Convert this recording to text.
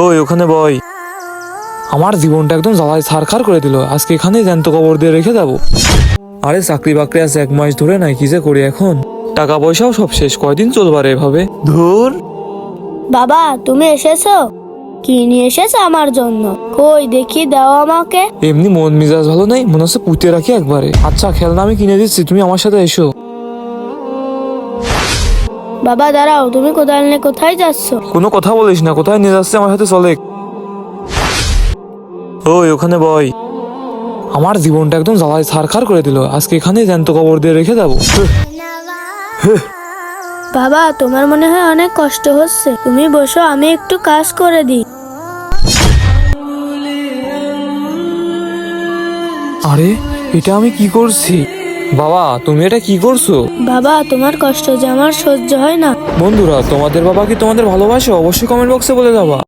ওই ওখানে বয়। আমার জীবনটা একদম জ্বালায় ছারখার করে দিল। আজকে এখানেই জ্যান্ত কবর দিয়ে রেখে যাবো। আরে চাকরি বাকরি আছে 1 মাস ধরে, নাই কি যে করি এখন। টাকা পয়সাও সব শেষ, কয়দিন চলবার এভাবে। ধুর। বাবা তুমি এসেছো? কি নিয়ে এসেছো আমার জন্য? কই দেখি, দাও আমাকে। এমনি মন মেজাজ ভালো নাই, মনে হচ্ছে পুঁতে রাখি একবারে। আচ্ছা খেলনা আমি কিনে দিচ্ছি, তুমি আমার সাথে এসো। বাবা দাঁড়াও, তুমি কোদাল নিয়ে কোথায় যাচ্ছ? কোনো কথা বলিস না, কোথায় নিয়ে যাচ্ছে আমার সাথে চলে। ওই ওখানে বয়। আমার জীবনটা একদম জ্বালায় ছারখার করে দিল। আজকে এখানেই জ্যান্ত কবর দিয়ে রেখে যাবো। বাবা তোমার মনে হয় অনেক কষ্ট হচ্ছে, তুমি বসো, আমি একটু কাজ করে দিই। আরে এটা আমি কি করছি? বাবা তুমি এটা কি করছো? বাবা তোমার কষ্ট যে আমার সহ্য হয় না। বন্ধুরা, তোমাদের বাবা কি তোমাদের ভালোবাসে? অবশ্যই কমেন্ট বক্সে বলে যাবা।